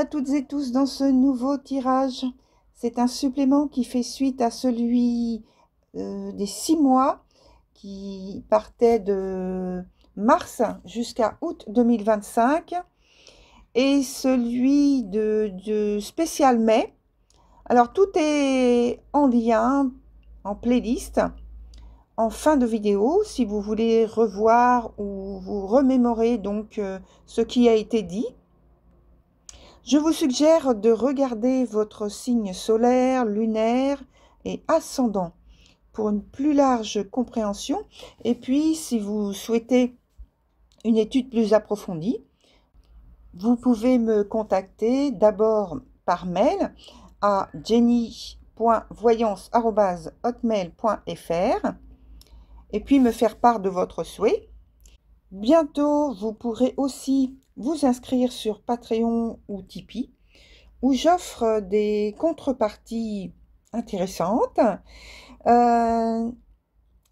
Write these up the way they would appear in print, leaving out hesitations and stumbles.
à toutes et tous dans ce nouveau tirage. C'est un supplément qui fait suite à celui des 6 mois qui partait de mars jusqu'à août 2025 et celui de spécial mai. Alors tout est en lien, en playlist, en fin de vidéo, si vous voulez revoir ou vous remémorer donc ce qui a été dit. Je vous suggère de regarder votre signe solaire, lunaire et ascendant pour une plus large compréhension. Et puis, si vous souhaitez une étude plus approfondie, vous pouvez me contacter d'abord par mail à jenny.voyance@hotmail.fr et puis me faire part de votre souhait. Bientôt, vous pourrez aussi vous inscrire sur Patreon ou Tipeee, où j'offre des contreparties intéressantes. Je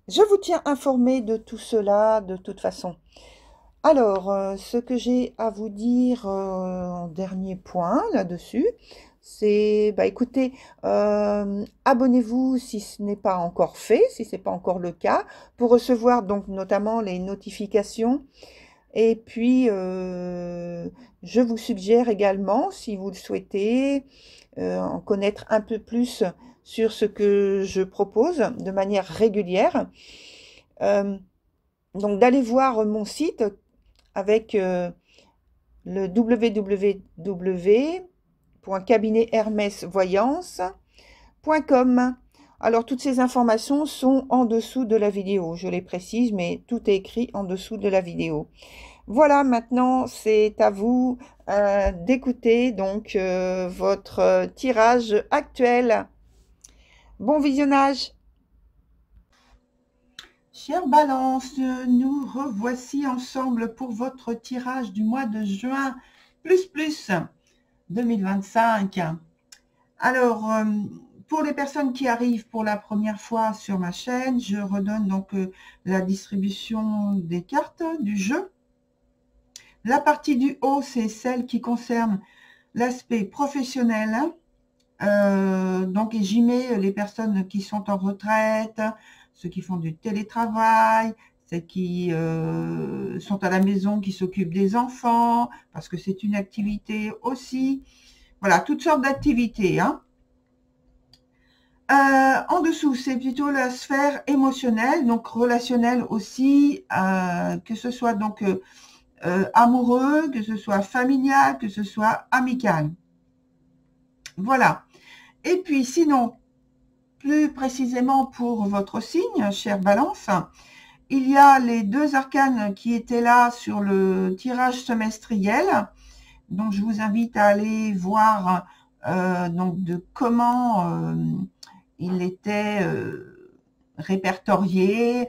vous tiens informé de tout cela de toute façon. Alors, ce que j'ai à vous dire en dernier point là-dessus, c'est, écoutez, abonnez-vous si ce n'est pas encore fait, si ce n'est pas encore le cas, pour recevoir donc notamment les notifications. Et puis, je vous suggère également, si vous le souhaitez, en connaître un peu plus sur ce que je propose de manière régulière, donc d'aller voir mon site avec le www.cabinethermesvoyance.com. Alors, toutes ces informations sont en dessous de la vidéo, je les précise, mais tout est écrit en dessous de la vidéo. Voilà, maintenant, c'est à vous d'écouter donc votre tirage actuel. Bon visionnage. Chère Balance, nous revoici ensemble pour votre tirage du mois de juin plus 2025. Alors, pour les personnes qui arrivent pour la première fois sur ma chaîne, je redonne donc la distribution des cartes du jeu. La partie du haut, c'est celle qui concerne l'aspect professionnel. Donc, j'y mets les personnes qui sont en retraite, ceux qui font du télétravail, ceux qui sont à la maison, qui s'occupent des enfants, parce que c'est une activité aussi. Voilà, toutes sortes d'activités, hein. En dessous, c'est plutôt la sphère émotionnelle, donc relationnelle aussi, que ce soit donc amoureux, que ce soit familial, que ce soit amical. Voilà. Et puis sinon, plus précisément pour votre signe, chère Balance, il y a les deux arcanes qui étaient là sur le tirage semestriel. Donc je vous invite à aller voir donc de comment il était répertorié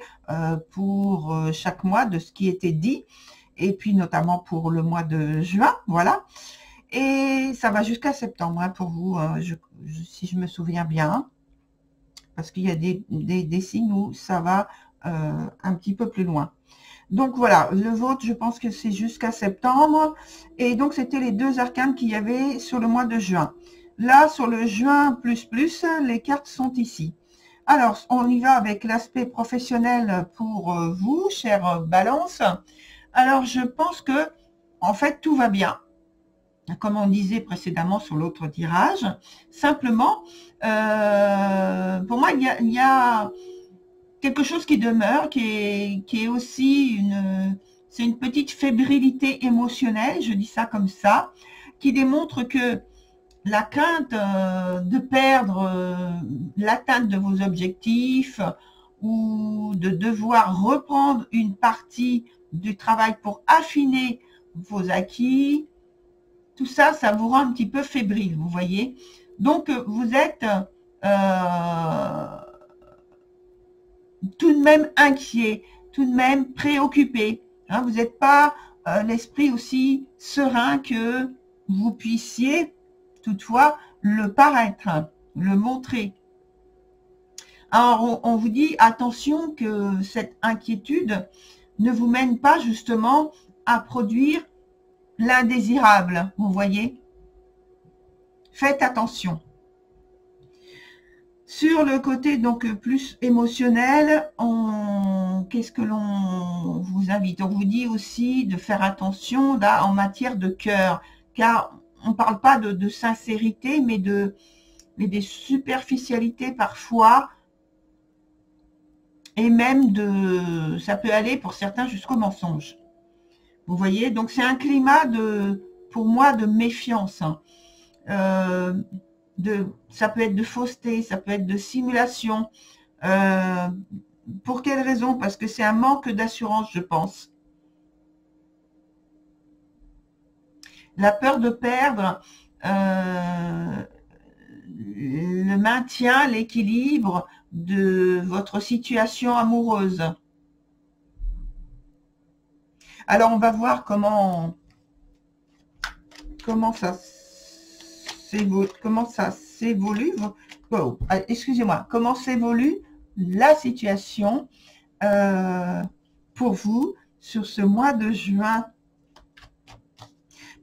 pour chaque mois, de ce qui était dit, et puis notamment pour le mois de juin, voilà. Et ça va jusqu'à septembre hein, pour vous, si je me souviens bien, parce qu'il y a des signes où ça va un petit peu plus loin. Donc voilà, le vôtre, je pense que c'est jusqu'à septembre. Et donc, c'était les deux arcanes qu'il y avait sur le mois de juin. Là, sur le juin plus, les cartes sont ici. Alors, on y va avec l'aspect professionnel pour vous, chère Balance. Alors, je pense que, en fait, tout va bien. Comme on disait précédemment sur l'autre tirage. Simplement, pour moi, il y a quelque chose qui demeure, qui est aussi c'est une petite fébrilité émotionnelle, je dis ça comme ça, qui démontre que la crainte de perdre l'atteinte de vos objectifs ou de devoir reprendre une partie du travail pour affiner vos acquis, tout ça, ça vous rend un petit peu fébrile, vous voyez. Donc, vous êtes tout de même inquiet, tout de même préoccupé. Hein, vous n'êtes pas l'esprit aussi serein que vous puissiez toutefois le paraître, le montrer. Alors, on vous dit attention que cette inquiétude ne vous mène pas justement à produire l'indésirable, vous voyez. Faites attention. Sur le côté donc plus émotionnel, qu'est-ce que l'on vous invite? On vous dit aussi de faire attention là en matière de cœur, car on ne parle pas de sincérité, mais des superficialités parfois, et même ça peut aller pour certains jusqu'au mensonge. Vous voyez, donc c'est un climat pour moi, de méfiance. Hein. Ça peut être de fausseté, ça peut être de simulation. Pour quelle raison? Parce que c'est un manque d'assurance, je pense. La peur de perdre le maintien, l'équilibre de votre situation amoureuse. Alors, on va voir comment ça s'évolue. Oh, excusez-moi, comment s'évolue la situation pour vous sur ce mois de juin.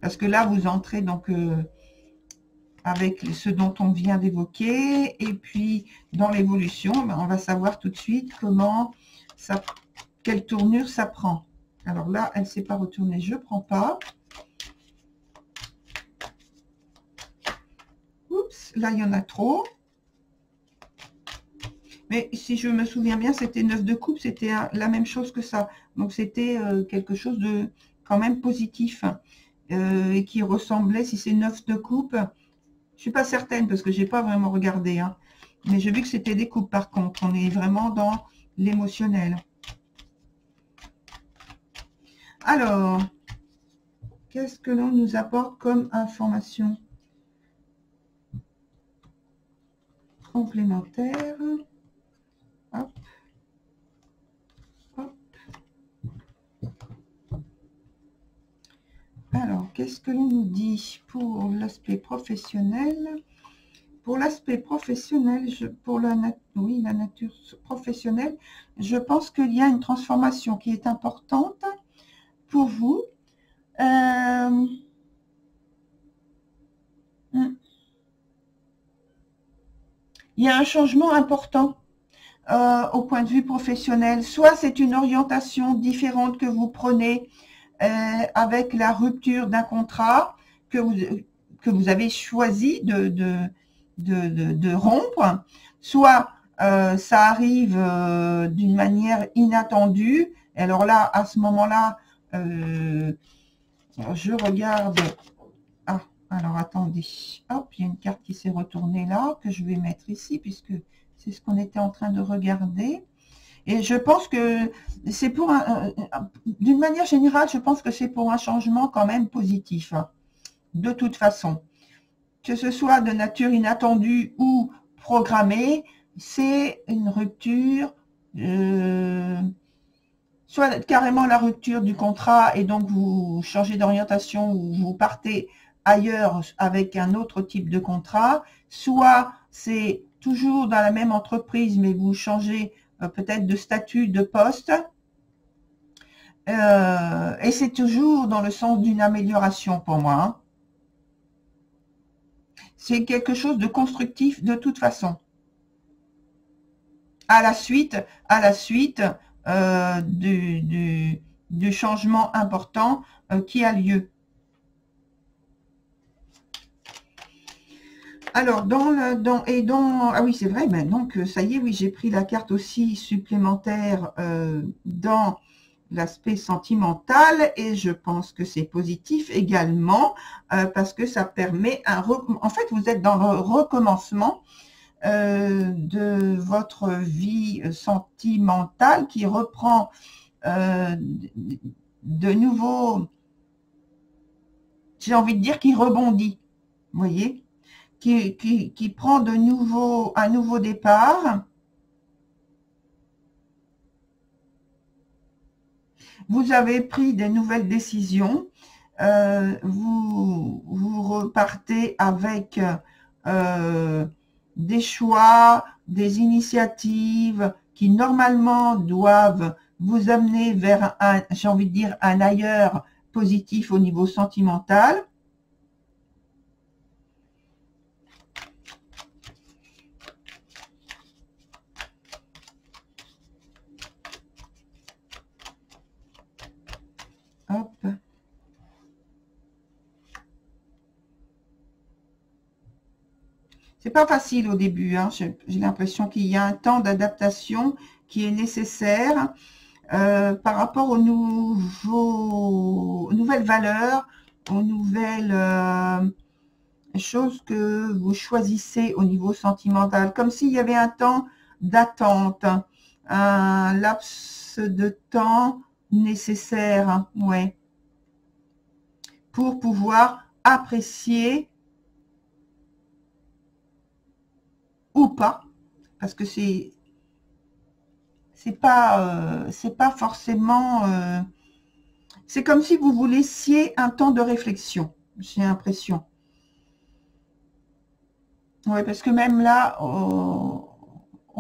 Parce que là, vous entrez donc avec ce dont on vient d'évoquer. Et puis, dans l'évolution, on va savoir tout de suite quelle tournure ça prend. Alors là, elle ne s'est pas retournée, je ne prends pas. Oups, là, il y en a trop. Mais si je me souviens bien, c'était 9 de coupe, c'était la même chose que ça. Donc, c'était quelque chose de quand même positif. Et qui ressemblait, si c'est 9 de coupe, je ne suis pas certaine parce que je n'ai pas vraiment regardé. Hein. Mais j'ai vu que c'était des coupes par contre. On est vraiment dans l'émotionnel. Alors, qu'est-ce que l'on nous apporte comme information complémentaire? Hop. Hop. Alors, qu'est-ce que l'on nous dit pour l'aspect professionnel? Pour l'aspect professionnel, pour la nature professionnelle, je pense qu'il y a une transformation qui est importante pour vous. Il y a un changement important au point de vue professionnel. Soit c'est une orientation différente que vous prenez avec la rupture d'un contrat que vous avez choisi de rompre, soit ça arrive d'une manière inattendue. Et alors là, à ce moment-là, je regarde. Ah, alors attendez. Hop, il y a une carte qui s'est retournée là, que je vais mettre ici, puisque c'est ce qu'on était en train de regarder. Et je pense que c'est pour d'une manière générale, je pense que c'est pour un changement quand même positif, hein, de toute façon. Que ce soit de nature inattendue ou programmée, c'est une rupture, soit carrément la rupture du contrat et donc vous changez d'orientation ou vous partez ailleurs avec un autre type de contrat, soit c'est toujours dans la même entreprise mais vous changez peut-être de statut, de poste, et c'est toujours dans le sens d'une amélioration pour moi. Hein. C'est quelque chose de constructif de toute façon. À la suite du changement important qui a lieu. Alors, ah oui, c'est vrai, maintenant que ça y est, oui, j'ai pris la carte aussi supplémentaire dans l'aspect sentimental et je pense que c'est positif également parce que ça permet en fait, vous êtes dans le recommencement de votre vie sentimentale qui reprend de nouveau, j'ai envie de dire, qui rebondit, vous voyez, qui prend de nouveau un nouveau départ. Vous avez pris des nouvelles décisions, vous repartez avec des choix, des initiatives qui normalement doivent vous amener vers j'ai envie de dire, un ailleurs positif au niveau sentimental. C'est pas facile au début, hein. J'ai l'impression qu'il y a un temps d'adaptation qui est nécessaire par rapport aux nouvelles valeurs, aux nouvelles choses que vous choisissez au niveau sentimental, comme s'il y avait un temps d'attente, un laps de temps nécessaire, ouais, pour pouvoir apprécier ou pas, parce que c'est pas forcément c'est comme si vous vous laissiez un temps de réflexion, j'ai l'impression. Ouais, parce que même là au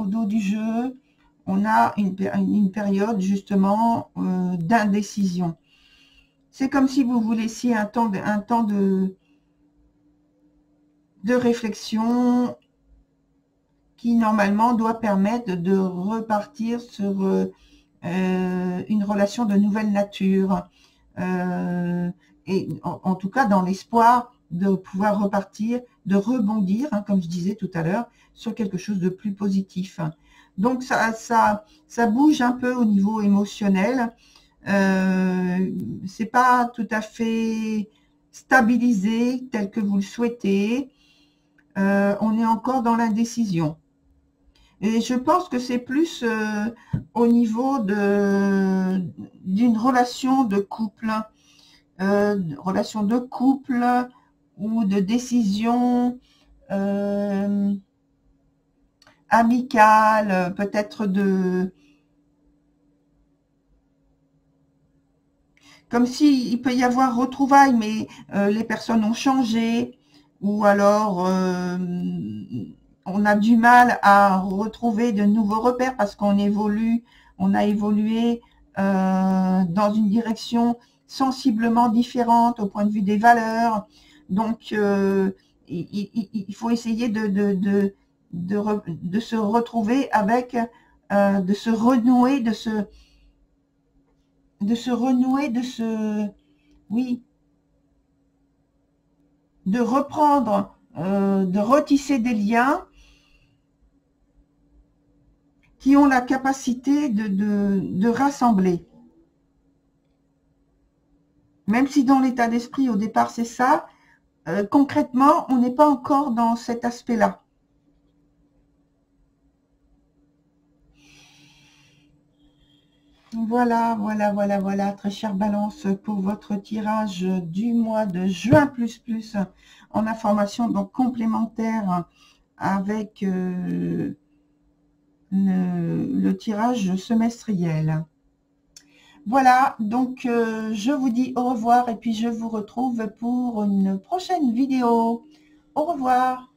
dos du jeu, on a une période justement d'indécision. C'est comme si vous vous laissiez un temps de réflexion qui normalement doit permettre de repartir sur une relation de nouvelle nature. Et en tout cas dans l'espoir de pouvoir repartir, de rebondir, hein, comme je disais tout à l'heure, sur quelque chose de plus positif. Donc ça bouge un peu au niveau émotionnel. C'est pas tout à fait stabilisé tel que vous le souhaitez. On est encore dans l'indécision. Et je pense que c'est plus au niveau d'une relation de couple, ou de décision amicale, peut-être comme s'il peut y avoir retrouvailles, mais les personnes ont changé, ou alors on a du mal à retrouver de nouveaux repères parce qu'on évolue, on a évolué dans une direction sensiblement différente au point de vue des valeurs. Donc, il faut essayer de se retrouver avec, de se renouer, oui, de reprendre, de retisser des liens qui ont la capacité de rassembler. Même si dans l'état d'esprit, au départ, c'est ça, concrètement, on n'est pas encore dans cet aspect-là. Voilà, très chère Balance, pour votre tirage du mois de juin plus en information donc complémentaire avec le tirage semestriel. Voilà, donc je vous dis au revoir et puis je vous retrouve pour une prochaine vidéo. Au revoir.